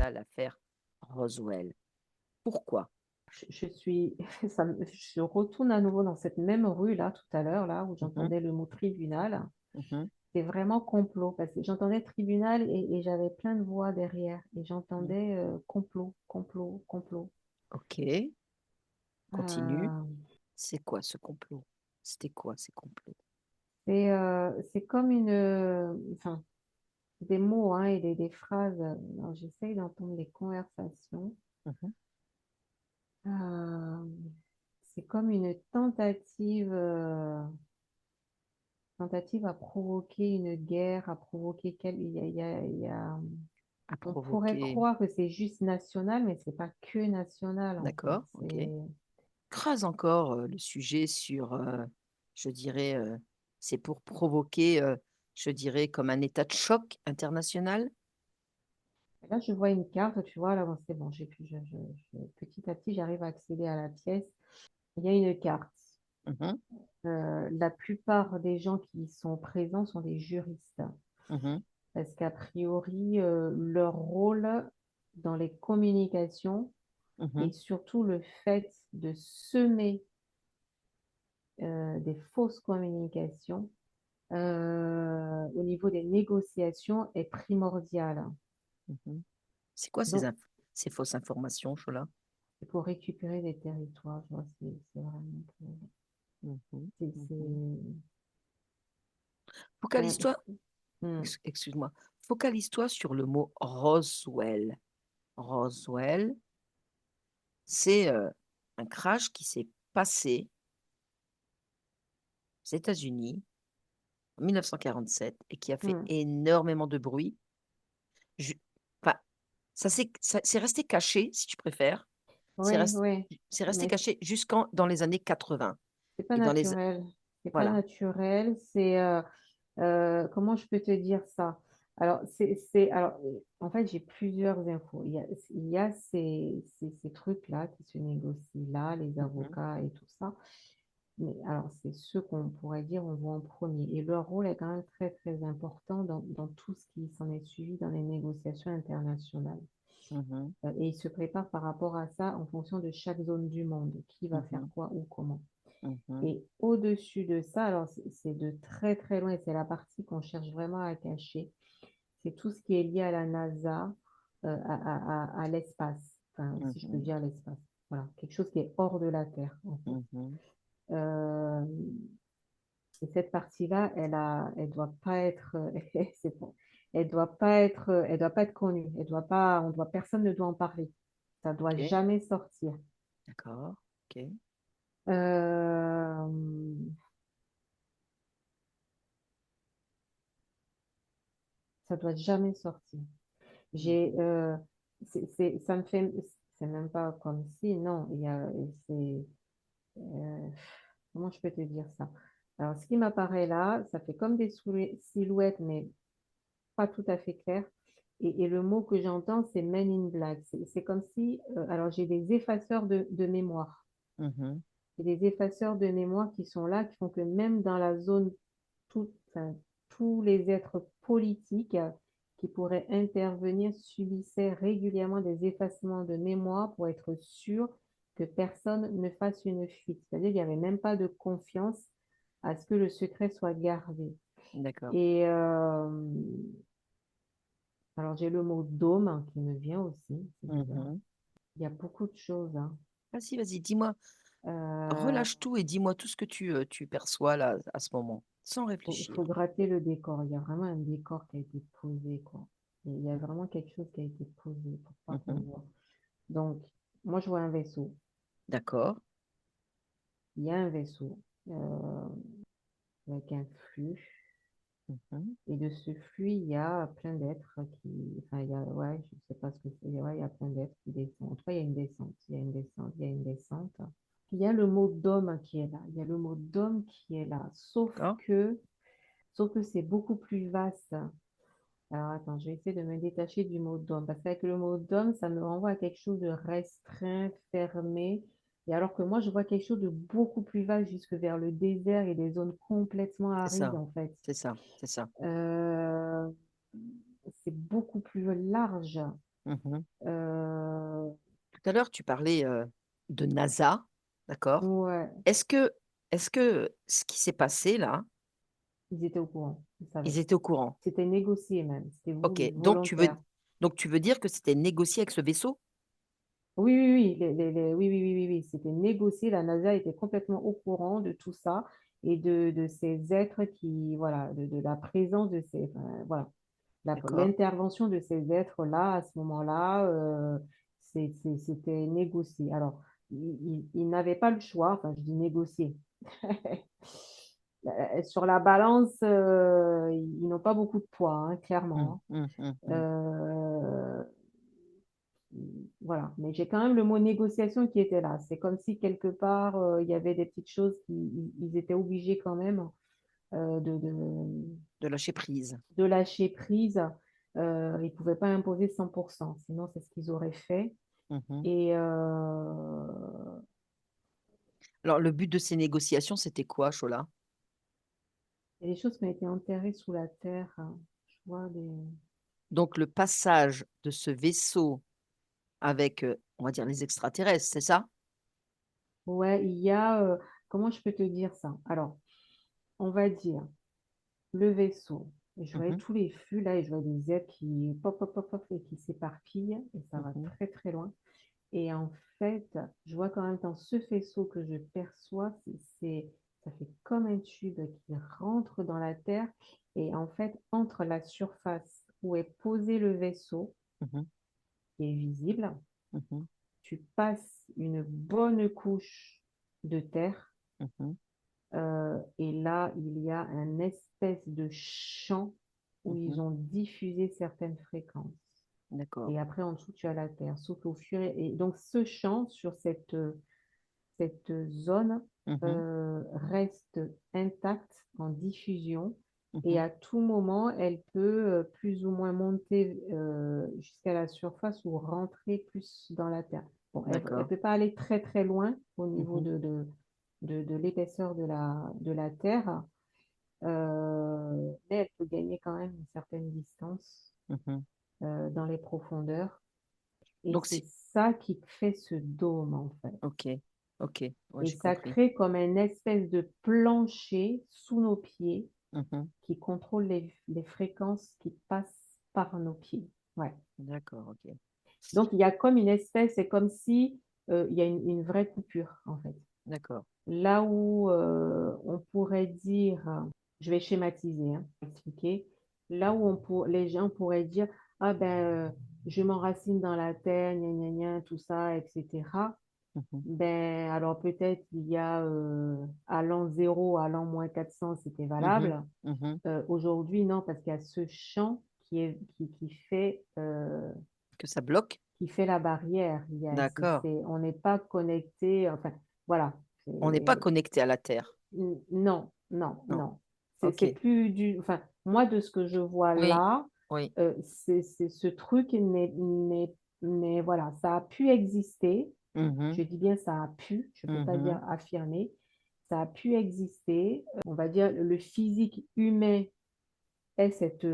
ça l'affaire Roswell. Pourquoi? Je suis, je retourne à nouveau dans cette même rue là, tout à l'heure, là, où Mhm, j'entendais le mot tribunal. mhm, C'est vraiment complot, parce que j'entendais tribunal et j'avais plein de voix derrière. Et mhm. j'entendais complot, complot, complot. Ok, continue. Euh, C'est quoi ce complot? C'était quoi ces complots? c'est comme enfin, des mots hein, et des phrases. Alors, j'essaye d'entendre les conversations. Mhm, Euh, c'est comme une tentative à provoquer une guerre, à provoquer à on pourrait provoquer. croire que c'est juste national, mais c'est pas que national en fait. D'accord, ok. Crase encore le sujet sur, je dirais, c'est pour provoquer, je dirais, comme un état de choc international. Là, je vois une carte, tu vois, là, bon, c'est bon, petit à petit, j'arrive à accéder à la pièce. Il y a une carte. Mhm, La plupart des gens qui y sont présents sont des juristes, mhm, parce qu'a priori, leur rôle dans les communications et mhm. surtout le fait de semer des fausses communications au niveau des négociations est primordial. Mhm. C'est quoi Donc, ces fausses informations, Chola? c'est pour récupérer des territoires, je vois, c'est vraiment... Mhm, mhm. c'est- c'est- Focalise-toi, Hmm. excuse-moi, focalise-toi sur le mot Roswell. Roswell, c'est un crash qui s'est passé aux États-Unis en 1947 et qui a fait Hmm. énormément de bruit. Ju- Enfin, c'est resté caché, si tu préfères. C'est Oui, resté, oui, c'est resté mais caché jusqu'en dans les années 80. c'est pas Et dans les... naturel. C'est pas Voilà. naturel. Comment je peux te dire ça? Alors, alors, en fait, j'ai plusieurs infos. Il y a ces trucs-là qui se négocient là, les Mhm, avocats et tout ça. Mais alors, c'est ceux qu'on pourrait dire on voit en premier. Et leur rôle est quand même très, très important dans tout ce qui s'en est suivi dans les négociations internationales. mhm, Et ils se préparent par rapport à ça en fonction de chaque zone du monde, qui va faire mhm, quoi ou comment. mhm. Et au-dessus de ça, alors c'est de très très loin, et c'est la partie qu'on cherche vraiment à cacher, c'est tout ce qui est lié à la NASA, à l'espace, enfin, si je peux Mhm, dire l'espace. Voilà, quelque chose qui est hors de la Terre, en fait. mhm. Euh, et cette partie-là, elle doit pas être, c'est bon, elle doit pas être connue. Elle doit pas, personne ne doit en parler. Ça doit Ok, jamais sortir. d'accord. Ok. Euh, ça doit jamais sortir. J'ai, Mhm, ça me fait, c'est même pas comme si, non, euh, comment je peux te dire ça? Alors, ce qui m'apparaît là, ça fait comme des silhouettes, mais pas tout à fait claires. Et le mot que j'entends, c'est Men in Black. C'est comme si, alors j'ai des effaceurs de mémoire. mhm. Et des effaceurs de mémoire qui sont là, qui font que même dans la zone, enfin, tous les êtres politiques qui pourraient intervenir subissaient régulièrement des effacements de mémoire pour être sûr que personne ne fasse une fuite. C'est-à-dire qu'il n'y avait même pas de confiance à ce que le secret soit gardé. D'accord. Et alors j'ai le mot dôme qui me vient aussi, c'est bizarre. Mhm. Il y a beaucoup de choses, hein. Vas-y, vas-y, dis-moi, Euh, relâche tout et dis-moi tout ce que tu perçois là à ce moment, sans faut réfléchir. gratter le décor. Il y a vraiment un décor qui a été posé, quoi. Et il y a vraiment quelque chose qui a été posé pour pas qu'on Mhm. voit. Donc, moi, je vois un vaisseau. D'accord. Il y a un vaisseau euh, avec un flux. Mhm. Et de ce flux, il y a plein d'êtres enfin, ouais, je sais pas ce que c'est. Ouais, il y a plein d'êtres qui descendent. En tout cas, il y a une descente. Il y a une descente. Il y a une descente. Il y a le mot d'homme qui est là. Il y a le mot d'homme qui est là. D'accord. Sauf que c'est beaucoup plus vaste. Alors attends, je vais essayer de me détacher du mot d'homme, parce qu'avec le mot d'homme, ça me renvoie à quelque chose de restreint, fermé. Et alors que moi, je vois quelque chose de beaucoup plus vaste jusque vers le désert et des zones complètement C'est arides, ça. en fait. C'est ça. C'est ça. Euh, c'est beaucoup plus large. mhm. Euh, Tout à l'heure, tu parlais de NASA, d'accord? ouais, Est-ce que, est-ce que ce qui s'est passé là, ils étaient au courant, ils savaient. ils étaient au courant? C'était négocié même, c'était Ok, voulu, volontaire. donc tu veux dire que c'était négocié avec ce vaisseau? Oui, oui, oui, oui, oui, oui, oui, oui, c'était négocié. La NASA était complètement au courant de tout ça et de ces êtres qui, voilà, de la présence de ces, enfin, voilà, D'accord. l'intervention de ces êtres-là à ce moment-là, c'était négocié. Alors, ils n'avaient pas le choix, enfin, je dis négocier. Sur la balance, ils n'ont pas beaucoup de poids, hein, Mm, clairement, mm, mm, hein. mm. Voilà, mais j'ai quand même le mot négociation qui était là. C'est comme si quelque part, il y avait des petites choses ils étaient obligés quand même De lâcher prise. de lâcher prise. Ils ne pouvaient pas imposer 100%, sinon c'est ce qu'ils auraient fait. Mhm. Et Alors, le but de ces négociations, c'était quoi, Chola? il y a des choses qui ont été enterrées sous la terre, hein. Je vois des... Donc, le passage de ce vaisseau avec, on va dire, les extraterrestres, c'est ça? Ouais, il y a... comment je peux te dire ça? Alors, on va dire le vaisseau. Et je voyais Mhm, tous les flux là et je vois des êtres qui pop, pop, pop, pop et qui s'éparpillent et ça va mhm, très très loin. Et en fait, je vois quand même dans ce faisceau que je perçois, ça fait comme un tube qui rentre dans la terre. Et en fait, entre la surface où est posé le vaisseau, mhm, qui est visible, mhm, tu passes une bonne couche de terre. mhm, Et là, il y a un espèce de champ où mhm. ils ont diffusé certaines fréquences. D'accord. Et après, en dessous, tu as la terre. Sauf au fur et... donc, ce champ sur cette zone Mhm, reste intacte en diffusion. Et mhm. à tout moment, elle peut plus ou moins monter jusqu'à la surface ou rentrer plus dans la terre. Bon, elle ne D'accord. peut pas aller très très loin au niveau Mhm, de l'épaisseur de la terre, mais elle peut gagner quand même une certaine distance mhm. dans les profondeurs. Et Donc, c'est ça qui fait ce dôme, en fait. ok, ok, ouais, Et j'ai ça compris. crée comme une espèce de plancher sous nos pieds Mhm. qui contrôle les fréquences qui passent par nos pieds. Ouais. D'accord, ok. Donc, il y a comme une espèce, c'est comme si il y a une vraie coupure, en fait. D'accord. Là où on pourrait dire, je vais schématiser, hein, pour expliquer, là où les gens pourraient dire, ah ben, je m'enracine dans la terre, gna gna gna, tout ça, etc. Mhm, Ben, alors peut-être il y a à l'an 0, à l'an moins 400, c'était mhm, valable. mhm. Aujourd'hui, non, parce qu'il y a ce champ Que ça bloque? qui fait la barrière. D'accord. On n'est pas connecté, enfin, voilà. On n'est pas C'est- connecté à la Terre. Non, non, Non. non. Ok. C'est plus du... Enfin, moi, de ce que je vois Oui, là, oui. ce truc voilà, ça a pu exister. Je Mhm, dis bien ça a pu, je ne peux pas dire mhm, affirmer. Ça a pu exister. On va dire le physique humain est cette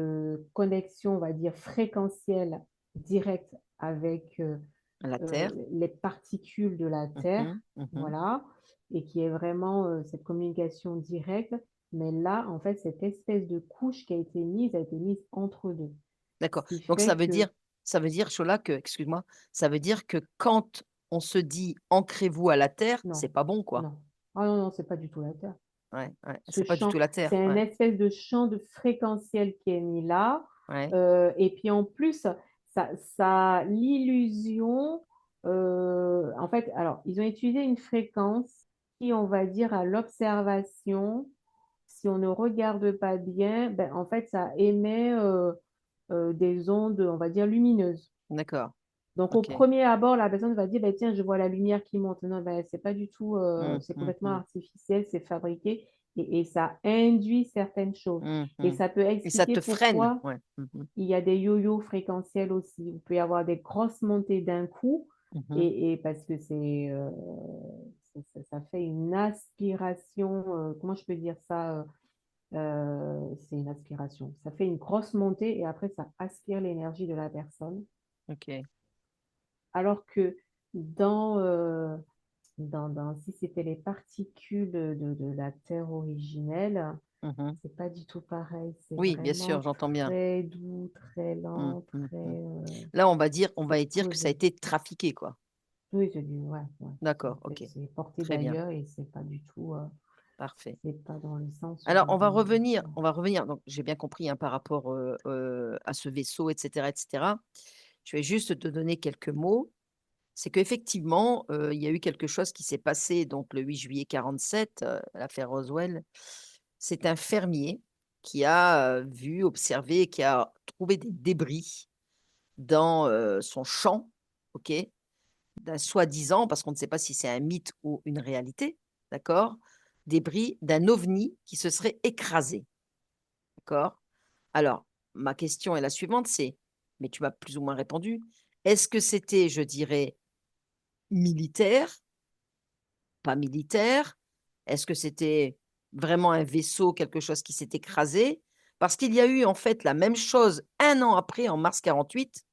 connexion, on va dire, fréquentielle directe avec à la Terre. les particules de la Terre, Mhm, mhm. voilà, et qui est vraiment cette communication directe. Mais là, en fait, cette espèce de couche qui a été mise entre deux. Ce D'accord. qui Donc fait que, ça veut dire, Chola, que, excuse-moi, ça veut dire que quand on se dit ancrez-vous à la Terre, c'est non, pas bon, quoi. non. Ah non, non, c'est pas du tout la Terre. Ouais, ouais. Ce C'est pas du champ, tout la c'est Terre. un Ouais, espèce de champ de fréquentiel qui est mis là. ouais. Et puis en plus, ça a l'illusion, en fait, alors, ils ont utilisé une fréquence qui, on va dire, à l'observation, si on ne regarde pas bien, ben, en fait, ça émet des ondes, on va dire, lumineuses. D'accord. Donc, au Ok. premier abord, la personne va dire, ben, tiens, je vois la lumière qui monte. Non, ben, c'est pas du tout, c'est complètement Mhm, artificiel, c'est fabriqué et ça induit certaines choses. Et mhm. ça peut Et ça expliquer te freine. pourquoi Ouais. Mhm, il y a des yo-yo fréquentiels aussi. Vous pouvez avoir des grosses montées d'un coup mhm. et parce que ça fait une aspiration, comment je peux dire ça? C'est une aspiration. Ça fait une grosse montée et après, ça aspire l'énergie de la personne. OK. Alors que dans, si c'était les particules de la Terre originelle, Mmh. c'est pas du tout pareil. C'est Oui, bien sûr, vraiment j'entends bien. très doux, très Mmh, lent, mmh, très mmh. Là, on c'est va dire que ça a posé. été trafiqué, quoi. Oui, je dis, ouais, ouais. D'accord, OK. C'est porté Très bien, d'ailleurs et c'est pas du tout, parfait. c'est pas dans le sens Alors, de. on va revenir, donc j'ai bien compris, hein, par rapport, à ce vaisseau et cetera. Je vais juste te donner quelques mots. C'est qu'effectivement, il y a eu quelque chose qui s'est passé donc le 8 juillet 47, l'affaire Roswell. C'est un fermier qui a, vu, observé, qui a trouvé des débris dans, son champ, OK? D'un soi-disant, parce qu'on ne sait pas si c'est un mythe ou une réalité, d'accord? Débris d'un ovni qui se serait écrasé, d'accord? Alors, ma question est la suivante, c'est, mais tu m'as plus ou moins répondu. Est-ce que c'était, je dirais, militaire, pas militaire? Est-ce que c'était vraiment un vaisseau, quelque chose qui s'est écrasé? Parce qu'il y a eu en fait la même chose un an après, en mars 48,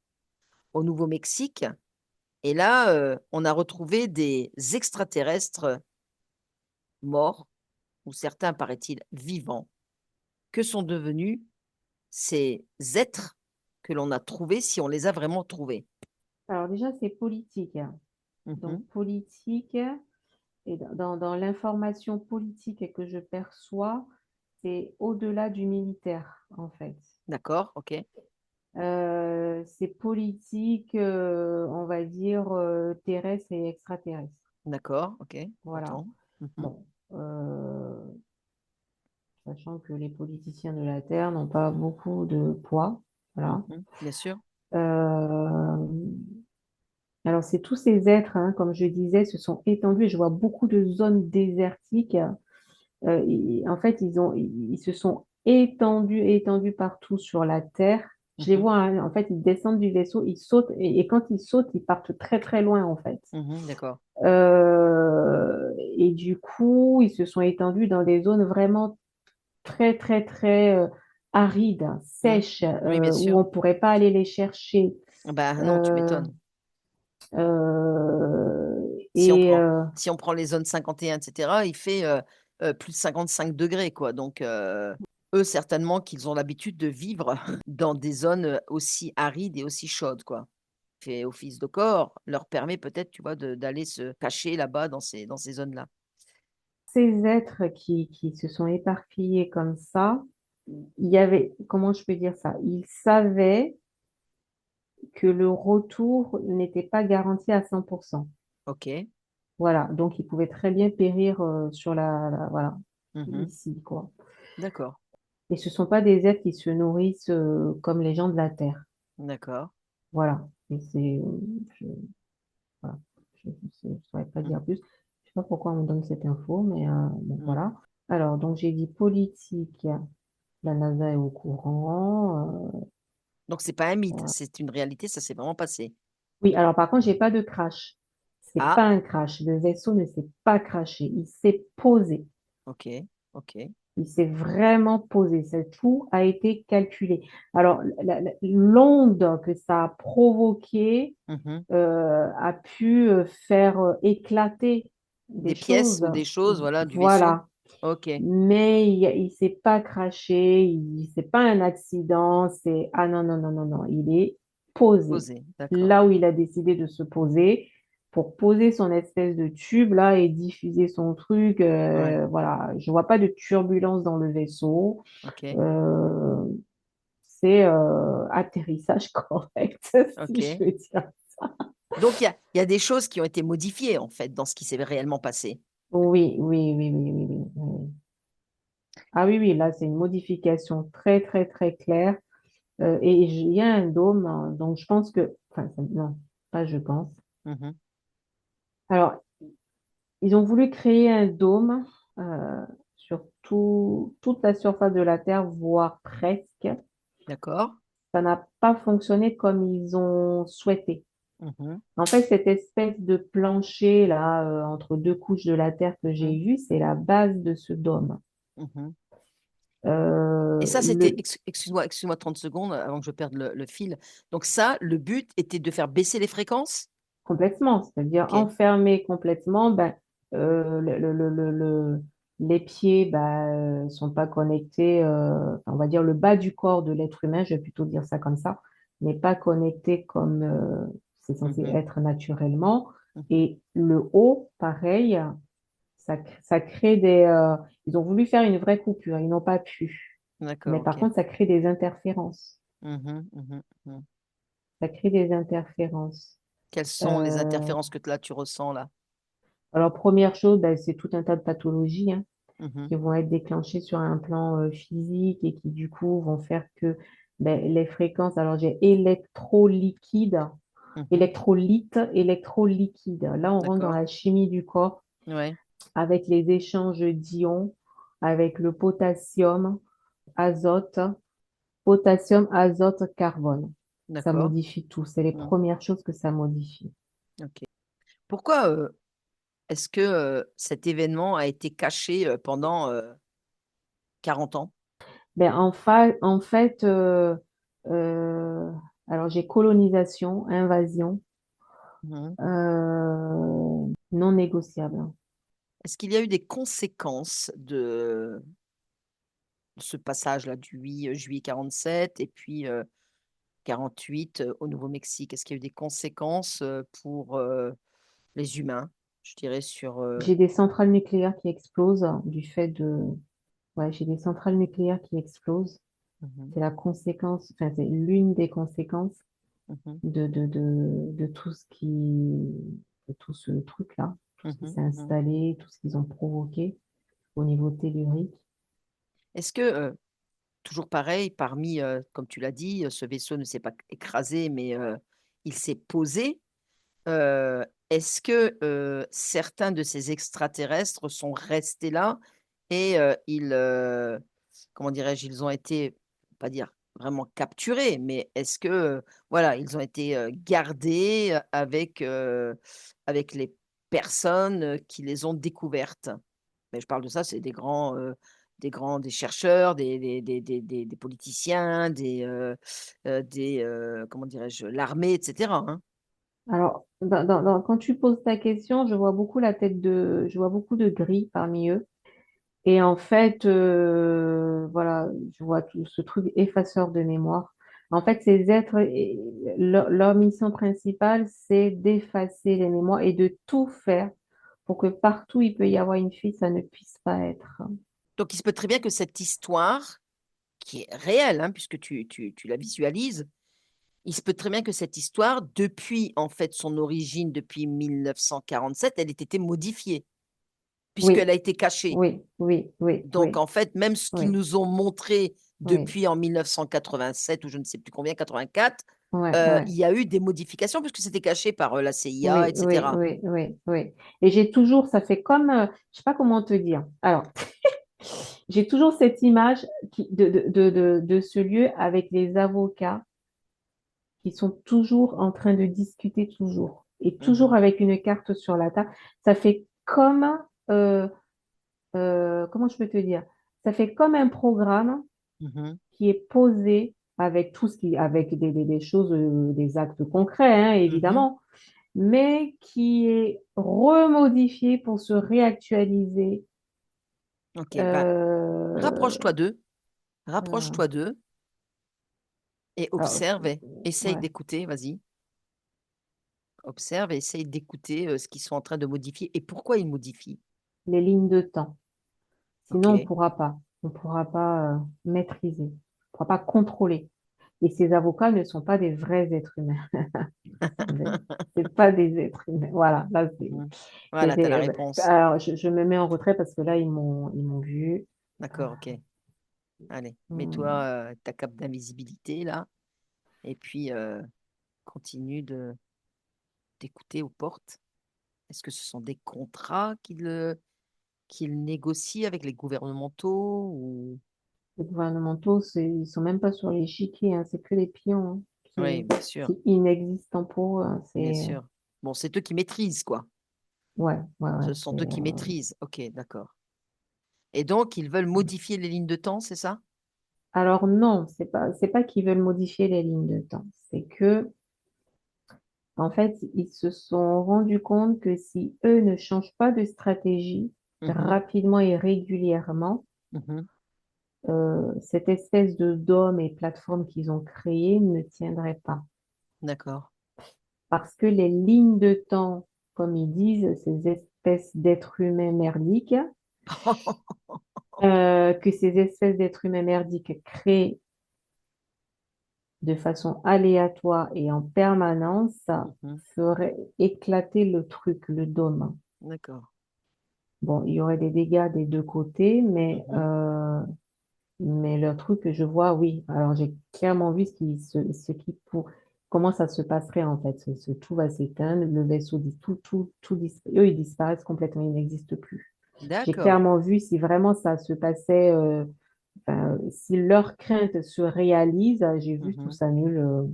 au Nouveau-Mexique, et là, on a retrouvé des extraterrestres morts, ou certains, paraît-il, vivants. Que sont devenus ces êtres que l'on a trouvés, si on les a vraiment trouvés? Alors déjà, c'est politique, hein. Donc Mmh. politique, et dans l'information politique que je perçois, c'est au-delà du militaire, en fait. D'accord, OK. C'est politique, on va dire, terrestre et extraterrestre. D'accord, OK, Voilà. j'entends. Mmh. Bon, sachant que les politiciens de la Terre n'ont pas beaucoup de poids. Voilà. Mmh. Bien sûr. Euh, alors, c'est tous ces êtres, hein, comme je disais, se sont étendus et je vois beaucoup de zones désertiques. En fait, ils se sont étendus partout sur la Terre. Je les Mmh. vois, hein, en fait, ils descendent du vaisseau, ils sautent et quand ils sautent, ils partent très très loin, en fait. D'accord. Et du coup, ils se sont étendus dans des zones vraiment très très très arides, Mmh. sèches, Oui, bien où sûr. on pourrait pas aller les chercher. Bah, non, tu Euh, m'étonnes. Si on et prend si on prend les zones 51 et cetera, il fait, plus de 55 degrés, quoi, donc eux, certainement qu'ils ont l'habitude de vivre dans des zones, aussi arides et aussi chaudes, quoi. Fait office de corps, leur permet peut-être, tu vois, d'aller se cacher là-bas dans ces zones-là. ces êtres qui se sont éparpillés comme ça, il y avait, comment je peux dire ça? Ils savaient que le retour n'était pas garanti à 100%. OK. Voilà, donc ils pouvaient très bien périr sur voilà, Mmh. ici, quoi. D'accord, Et ce ne sont pas des êtres qui se nourrissent comme les gens de la Terre. d'accord. Voilà. Et c'est, je, voilà. Je ne saurais pas Mmh. dire plus. Je ne sais pas pourquoi on me donne cette info, mais bon, Mmh. voilà. Alors, donc j'ai dit politique, la NASA est au courant. Donc c'est pas un mythe, Voilà. c'est une réalité, ça s'est vraiment passé. Oui, alors par contre, j'ai pas de crash. C'est Ah, pas un crash. Le vaisseau ne s'est pas crashé. Il s'est posé. OK, OK. Il s'est vraiment posé. Tout a été calculé. Alors, l'onde que ça a provoquée Mmh. a pu faire éclater des Des pièces choses. ou des choses, voilà, du vaisseau? Voilà. OK, Mais il s'est pas craché. C'est pas un accident. C'est, ah non, non, non, non, non. Il est posé. posé, d'accord. Là où il a décidé de se poser pour poser son espèce de tube là et diffuser son truc. Ouais, Voilà. Je vois pas de turbulence dans le vaisseau. OK, Euh, c'est atterrissage correct, si je OK. veux dire. Donc il y a des choses qui ont été modifiées, en fait, dans ce qui s'est réellement passé? Oui, oui, oui, oui, oui, oui, oui. Ah oui, oui, là, c'est une modification très, très, très claire. Et il y a un dôme, hein, donc je pense que, enfin, non, pas je pense. Mmh. Alors, ils ont voulu créer un dôme sur toute la surface de la Terre, voire presque. D'accord. Ça n'a pas fonctionné comme ils ont souhaité. Mmh. En fait, cette espèce de plancher là, entre deux couches de la Terre que j'ai Mmh. vu, c'est la base de ce dôme. Mmh. Et ça, c'était, Le, excuse-moi 30 secondes avant que je perde le fil. Donc ça, le but était de faire baisser les fréquences? complètement, c'est-à-dire Ok. enfermé complètement, ben, les pieds ben, sont pas connectés, on va dire le bas du corps de l'être humain, je vais plutôt dire ça comme ça, n'est pas connecté comme c'est censé Mhm, être naturellement. mhm. Et le haut, pareil, ça crée des... ils ont voulu faire une vraie coupure, ils n'ont pas pu. Mais D'accord, par ok. contre, ça crée des interférences. Mhm, mhm, mhm. Ça crée des interférences. Quelles sont les Euh, interférences que là, tu ressens là? alors, première chose, ben, c'est tout un tas de pathologies hein, Mhm, qui vont être déclenchées sur un plan physique et qui, du coup, vont faire que ben, les fréquences, alors j'ai électroliquide, mhm. électrolyte, électroliquide. Là, on rentre dans D'accord. la chimie du corps Ouais, avec les échanges d'ions, avec le potassium, azote, potassium, azote, carbone. Ça d'accord. modifie tout. C'est les Mm, premières choses que ça modifie. ok. Pourquoi est-ce que cet événement a été caché pendant 40 ans? Ben, en fait, euh, alors j'ai colonisation, invasion, Mhm. non négociable. Est-ce qu'il y a eu des conséquences de ce passage-là du 8 juillet 47 et puis 48 au Nouveau-Mexique? Est-ce qu'il y a eu des conséquences pour les humains, je dirais, sur... J'ai des centrales nucléaires qui explosent du fait de... Ouais, j'ai des centrales nucléaires qui explosent. Mhm, C'est la conséquence, enfin, c'est l'une des conséquences mhm, de tout ce qui... de tout ce truc-là, tout ce qui mhm, s'est mhm. installé, tout ce qu'ils ont provoqué au niveau tellurique. Est-ce que, toujours pareil, parmi, comme tu l'as dit, ce vaisseau ne s'est pas écrasé, mais il s'est posé. Est-ce que certains de ces extraterrestres sont restés là et comment dirais-je, ils ont été, pas dire vraiment capturés, mais est-ce que, voilà, ils ont été gardés avec les personnes qui les ont découvertes? Mais je parle de ça, c'est des chercheurs, des politiciens, comment dirais-je, l'armée, etc. Hein. Alors, quand tu poses ta question, je vois beaucoup de gris parmi eux. Et en fait, voilà, je vois tout ce truc effaceur de mémoire. En fait, ces êtres, leur mission principale, c'est d'effacer les mémoires et de tout faire pour que partout où il peut y avoir une fuite, ça ne puisse pas être. Donc, il se peut très bien que cette histoire, qui est réelle, hein, puisque tu la visualises, il se peut très bien que cette histoire, depuis en fait son origine, depuis 1947, elle ait été modifiée, puisqu'elle Oui, a été cachée. oui, oui, oui, Donc, oui, en fait, même ce qu'ils oui, nous ont montré oui, depuis en 1987 ou je ne sais plus combien, 84, ouais, ouais. il y a eu des modifications puisque c'était caché par la CIA, Oui, oui, etc. oui, oui, oui. Et j'ai toujours, ça fait comme, je sais pas comment te dire. Alors, j'ai toujours cette image de ce lieu avec les avocats qui sont toujours en train de discuter toujours et toujours Mhm, avec une carte sur la table. Ça fait comme, euh, comment je peux te dire? Ça fait comme un programme mhm, qui est posé avec tout ce qui, avec des choses, des actes concrets, hein, mhm. évidemment, mais qui est remodifié pour se réactualiser. Ok, ben, Euh, rapproche-toi d'eux, euh, rapproche-toi d'eux et alors, observe et essaye ouais, d'écouter, vas-y. Observe et essaye d'écouter ce qu'ils sont en train de modifier et pourquoi ils modifient. les lignes de temps. Sinon, Ok. on pourra pas maîtriser, on pourra pas contrôler. Et ces avocats ne sont pas des vrais êtres humains. C'est pas des êtres humains. Voilà, là, Mhm. Voilà, tu as la réponse. alors, je me mets en retrait parce que là, ils m'ont vu. D'accord, ok. Allez, mets-toi Hmm. ta cape d'invisibilité là et puis continue d'écouter aux portes. Est-ce que ce sont des contrats qu'ils négocient avec les gouvernementaux ou... Les gouvernementaux, ils sont même pas sur l'échiquier, hein, c'est que les pions, hein. Oui, bien sûr, C'est inexistant pour eux, hein. bien C'est, sûr. Bon, c'est eux qui maîtrisent, quoi. ouais, ouais, ouais, Ce sont eux qui maîtrisent. Ok, d'accord. Et donc, ils veulent modifier les lignes de temps, c'est ça? Alors non, c'est pas qu'ils veulent modifier les lignes de temps. C'est que, en fait, ils se sont rendus compte que si eux ne changent pas de stratégie Mhm, rapidement et régulièrement, mhm. cette espèce de dôme et plateforme qu'ils ont créée ne tiendrait pas. D'accord. Parce que les lignes de temps, comme ils disent, ces espèces d'êtres humains merdiques, que ces espèces d'êtres humains merdiques créent de façon aléatoire et en permanence, ça Mhm, ferait éclater le truc, le dôme. d'accord. Bon, il y aurait des dégâts des deux côtés, Mhm, mais le truc que je vois, oui. Alors, j'ai clairement vu comment ça se passerait en fait. Tout va s'éteindre, le vaisseau dit eux, ils disparaissent complètement, ils n'existent plus. J'ai d'accord. clairement vu si vraiment ça se passait, enfin, si leur crainte se réalise, j'ai vu tout Mhm. s'annule,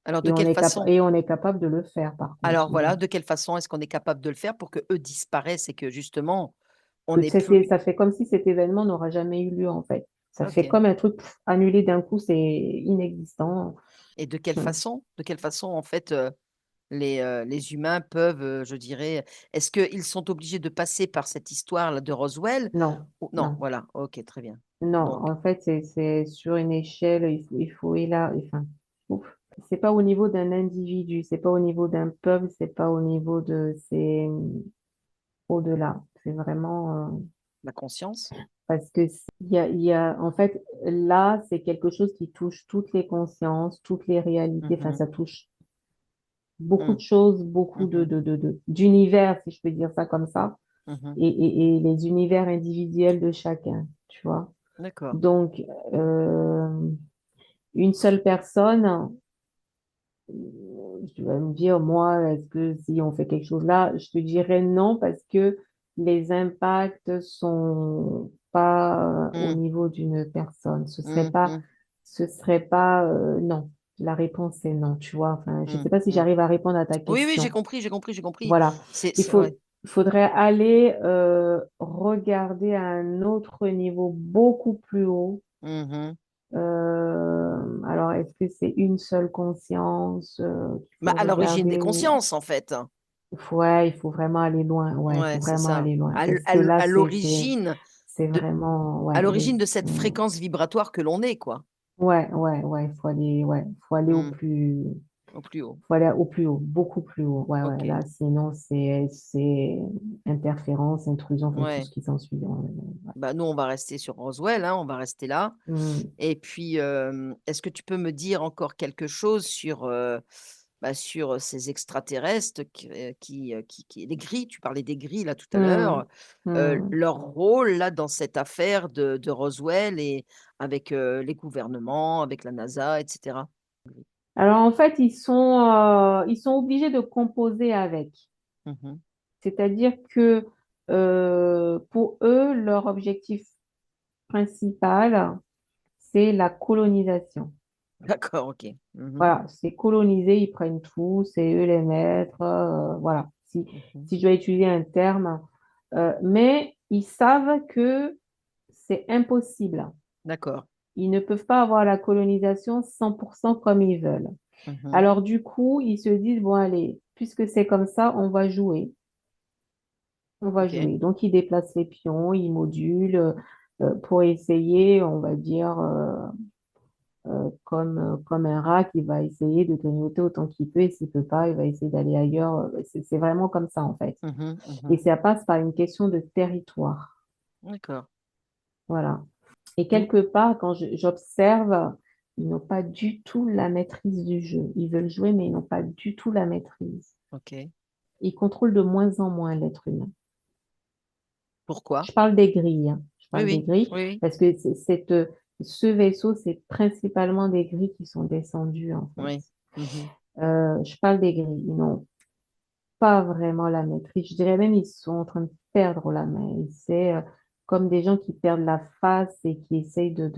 Alors, de quelle façon? et on est capable de le faire par contre. Alors voilà, de quelle façon est-ce qu'on est capable de le faire pour que eux disparaissent et que justement on Que n'ait plus. ça fait comme si cet événement n'aura jamais eu lieu en fait. Ça fait Ok. comme un truc annulé d'un coup, c'est inexistant. Et de quelle Hmm. façon? De quelle façon en fait les humains peuvent, je dirais, est-ce qu'ils sont obligés de passer par cette histoire là de Roswell? Non, Non, non, voilà. Ok, très bien. non. Donc, En fait, c'est sur une échelle, il faut et là, enfin, ouf. C'est pas au niveau d'un individu, c'est pas au niveau d'un peuple, c'est pas au niveau c'est au-delà. C'est vraiment, la conscience. parce que en fait, là, c'est quelque chose qui touche toutes les consciences, toutes les réalités. Enfin, Mhm, ça touche beaucoup de mhm, choses, beaucoup mhm, d'univers, si je peux dire ça comme ça, mhm. et les univers individuels de chacun, tu vois. D'accord. Donc, euh, une seule personne, tu vas me dire, moi, est-ce que si on fait quelque chose là, je te dirais non parce que les impacts sont pas au Mm, niveau d'une personne. mm, mm, Ce serait pas, non. La réponse est non, tu vois. Enfin, je mm, sais pas si mm. j'arrive à répondre à ta Oui, oui, j'ai question. compris, j'ai compris, j'ai compris. Voilà. C'est ouais. Il faudrait aller regarder à un autre niveau beaucoup plus haut. Mhm. Alors, est-ce que c'est une seule conscience qu'il Bah, faut à l'origine des regarder ou... consciences, en fait. Ouais, il faut vraiment aller loin. Ouais, il faut Ouais, c'est vraiment ça. aller loin. Parce que là, À l'origine c'est de, vraiment... à Ouais, l'origine de cette fréquence vibratoire que l'on est, quoi. ouais, faut aller Mm, au plus haut. faut aller au plus haut, beaucoup plus haut. Ouais, Ok. là, sinon, c'est interférence, intrusion, enfin, tout Ouais. ce qui s'ensuit. Ouais. Bah, nous, on va rester sur Roswell, hein, on va rester là. Hmm. Et puis, est-ce que tu peux me dire encore quelque chose sur, bah, sur ces extraterrestres les gris, tu parlais des gris là tout à Hmm. l'heure, Hmm. leur rôle là dans cette affaire de Roswell et avec les gouvernements, avec la NASA, etc. Alors, en fait, ils sont obligés de composer avec. Mhm. C'est-à-dire que pour eux, leur objectif principal, c'est la colonisation. D'accord, ok. Mhm, Voilà, c'est coloniser, ils prennent tout, c'est eux les maîtres, voilà, mhm. si je dois utiliser un terme. Mais ils savent que c'est impossible. D'accord. Ils ne peuvent pas avoir la colonisation 100% comme ils veulent. Mhm. Alors du coup, ils se disent, bon, allez, puisque c'est comme ça, on va jouer. On va Ok. jouer. Donc, ils déplacent les pions, ils modulent pour essayer, on va dire, comme un rat qui va essayer de grignoter autant qu'il peut et s'il peut pas, il va essayer d'aller ailleurs. C'est vraiment comme ça, en fait. Mhm, Et mhm. ça passe par une question de territoire. D'accord. Voilà. Et Mm. quelque part, quand j'observe, ils n'ont pas du tout la maîtrise du jeu. Ils veulent jouer, mais ils n'ont pas du tout la maîtrise. Ok. Ils contrôlent de moins en moins l'être humain. Pourquoi? Je parle des grilles, hein. Je Oui, parle des oui, grilles oui, oui, parce que ce vaisseau, c'est principalement des grilles qui sont descendues, en fait. oui. Mhm. Je parle des grilles. Ils n'ont pas vraiment la maîtrise. Je dirais même ils sont en train de perdre la main. Et c'est comme des gens qui perdent la face et qui essayent de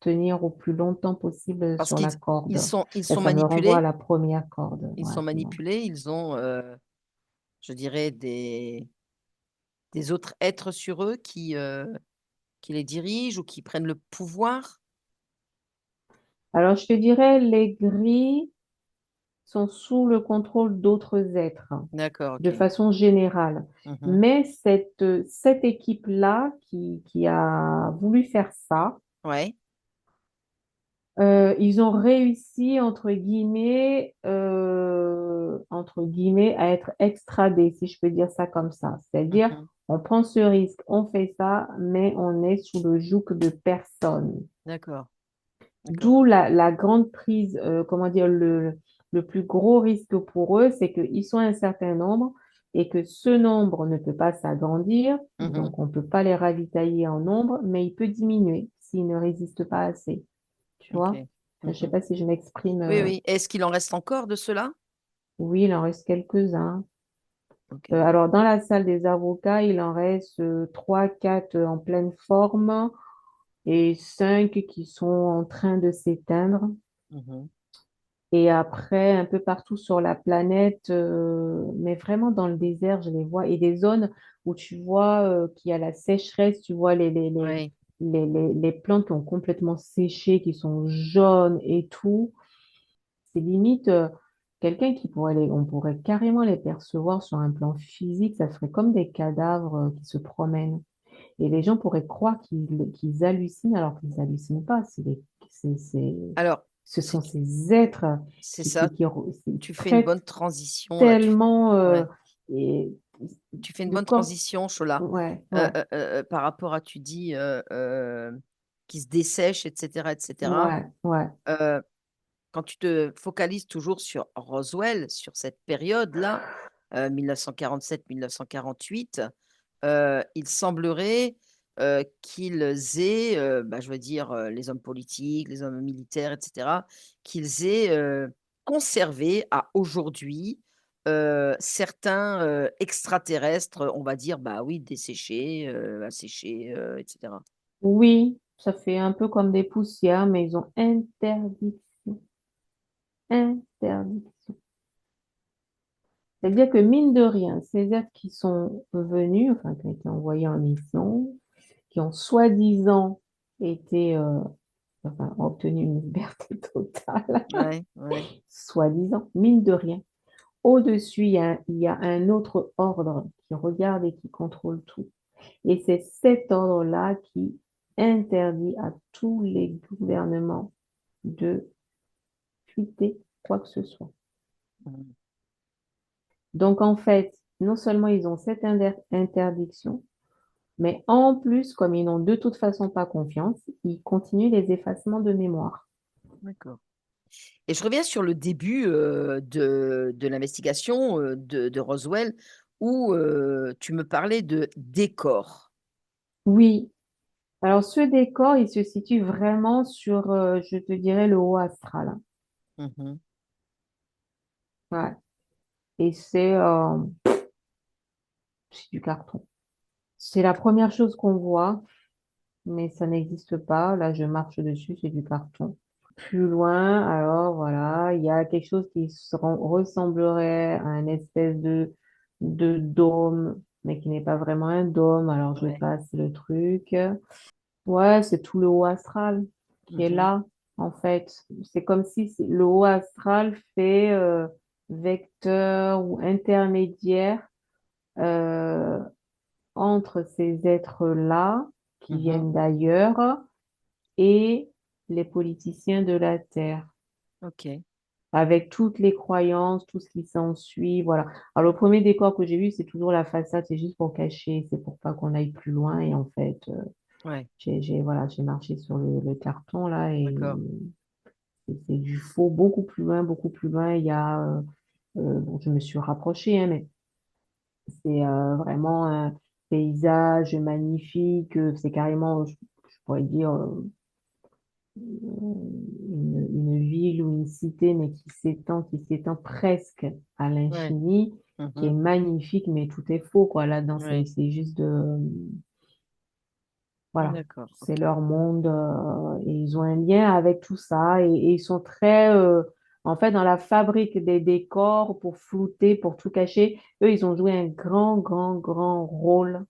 tenir au plus longtemps possible Parce sur la corde. ils Et sont ça me renvoie à manipulés. la première corde. Ils Ouais, sont non. manipulés, ils ont, je dirais, des autres êtres sur eux qui les dirigent ou qui prennent le pouvoir? Alors, je te dirais, les gris sont sous le contrôle d'autres êtres, D'accord, de ok. façon générale. Mhm. Mais cette équipe-là qui a voulu faire ça, Ouais. ils ont réussi, entre guillemets, à être extradés, si je peux dire ça comme ça. C'est-à-dire, Mhm. on prend ce risque, on fait ça, mais on est sous le joug de personne. D'accord, d'accord. D'où la grande prise, comment dire, le plus gros risque pour eux, c'est qu'ils sont un certain nombre et que ce nombre ne peut pas s'agrandir, Mhm. donc on ne peut pas les ravitailler en nombre, mais il peut diminuer s'ils ne résistent pas assez. Tu Ok. vois? Je ne sais Mhm. pas si je m'exprime. Oui, oui. Est-ce qu'il en reste encore de cela? Oui, il en reste quelques-uns. Ok. Alors, dans la salle des avocats, il en reste 3, 4 en pleine forme et 5 qui sont en train de s'éteindre. Mhm. Et après, un peu partout sur la planète, mais vraiment dans le désert, je les vois. Et des zones où tu vois qu'il y a la sécheresse, tu vois Ouais. les plantes qui ont complètement séché, qui sont jaunes et tout. C'est limite quelqu'un qui pourrait on pourrait carrément les percevoir sur un plan physique. Ça serait comme des cadavres qui se promènent. Et les gens pourraient croire qu'ils hallucinent alors qu'ils hallucinent pas. C'est, c'est- Alors, ce c'est sont ces êtres c'est ça. c'est Tu fais une très bonne transition là. tellement Ouais. et Tu fais une le bonne corps. transition, Chola, Ouais, ouais, par rapport à, tu dis, qui se dessèche, etc., etc. ouais, ouais. Euh, Quand tu te focalises toujours sur Roswell, sur cette période-là, 1947-1948, il semblerait qu'ils aient, bah, je veux dire, les hommes politiques, les hommes militaires, etc., qu'ils aient conservé à aujourd'hui certains extraterrestres, on va dire, bah oui, desséchés, asséchés, etc. Oui, ça fait un peu comme des poussières, mais ils ont interdiction. Interdiction. C'est-à-dire que mine de rien, ces êtres qui sont venus, enfin qui ont été envoyés en mission, qui ont soi-disant été, enfin, obtenu une liberté totale, Ouais, ouais. soi-disant, mine de rien. Au-dessus, il y a un autre ordre qui regarde et qui contrôle tout. Et c'est cet ordre-là qui interdit à tous les gouvernements de fuiter quoi que ce soit. Mhm. Donc, en fait, non seulement ils ont cette interdiction, mais en plus, comme ils n'ont de toute façon pas confiance, ils continuent les effacements de mémoire. D'accord. Et je reviens sur le début, de l'investigation, de Roswell où, tu me parlais de décor. Oui, alors ce décor, il se situe vraiment sur, je te dirais, le haut astral. Mmh. Ouais. Et c'est du carton. C'est la première chose qu'on voit, mais ça n'existe pas. Là, je marche dessus, c'est du carton. Plus loin, alors voilà, il y a quelque chose qui ressemblerait à une espèce de dôme, mais qui n'est pas vraiment un dôme. Alors, je Ouais. passe le truc. Ouais, c'est tout le haut astral qui est Mmh. là, en fait. C'est comme si le haut astral fait vecteur ou intermédiaire euh, entre ces êtres-là qui Mmh. viennent d'ailleurs et les politiciens de la Terre, OK. avec toutes les croyances, tout ce qui s'ensuit, voilà. Alors, le premier décor que j'ai vu, c'est toujours la façade, c'est juste pour cacher, c'est pour pas qu'on aille plus loin. Et en fait, Ouais, voilà, j'ai marché sur le carton là et d'accord. c'est du faux beaucoup plus loin, beaucoup plus loin. Il y a, bon, je me suis rapprochée, hein, mais c'est vraiment un paysage magnifique. C'est carrément, je pourrais dire, une ville ou une cité, mais qui s'étend presque à Ouais. l'infini, qui est Mmh. magnifique, mais tout est faux, quoi. Là-dedans, Ouais. c'est juste de, voilà, D'accord, c'est OK. leur monde, et ils ont un lien avec tout ça, et ils sont très, en fait, dans la fabrique des décors pour flouter, pour tout cacher. Eux, ils ont joué un grand, grand, grand rôle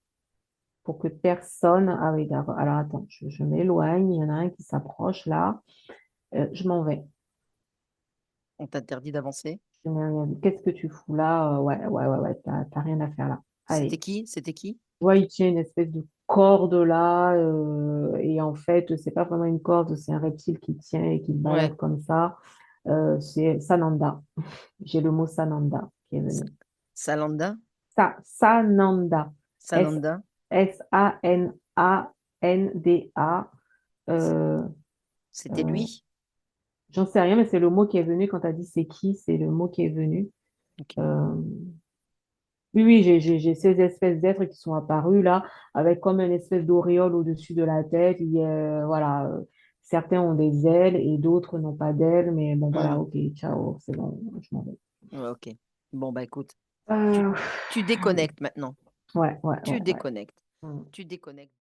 pour que personne... Ah oui, d'accord. Alors attends, je m'éloigne. Il y en a un qui s'approche là. Je m'en vais. On t'interdit d'avancer. Qu'est-ce que tu fous là? Ouais, ouais, ouais, ouais, t'as rien à faire là. C'était Allez. qui? C'était qui? Ouais, il tient une espèce de corde là, et en fait, c'est pas vraiment une corde, c'est un reptile qui tient et qui le balade Ouais. comme ça. C'est Sananda. J'ai le mot Sananda qui est S- venu. Salanda? Sananda. S, Sananda? Sananda. C- Euh, C'était euh, lui? j'en sais rien, mais c'est le mot qui est venu quand tu as dit c'est qui, c'est le mot qui est venu. Ok. Euh, Oui, oui, j'ai ces espèces d'êtres qui sont apparus là, avec comme une espèce d'auréole au-dessus de la tête. Voilà, certains ont des ailes et d'autres n'ont pas d'ailes, mais bon, voilà, Hmm. ok, ciao, c'est bon, je m'en vais. Ouais, ok. Bon, bah écoute, tu, Euh, tu déconnectes maintenant. ouais, ouais, Tu ouais, ouais. déconnectes. Hmm. Tu déconnectes.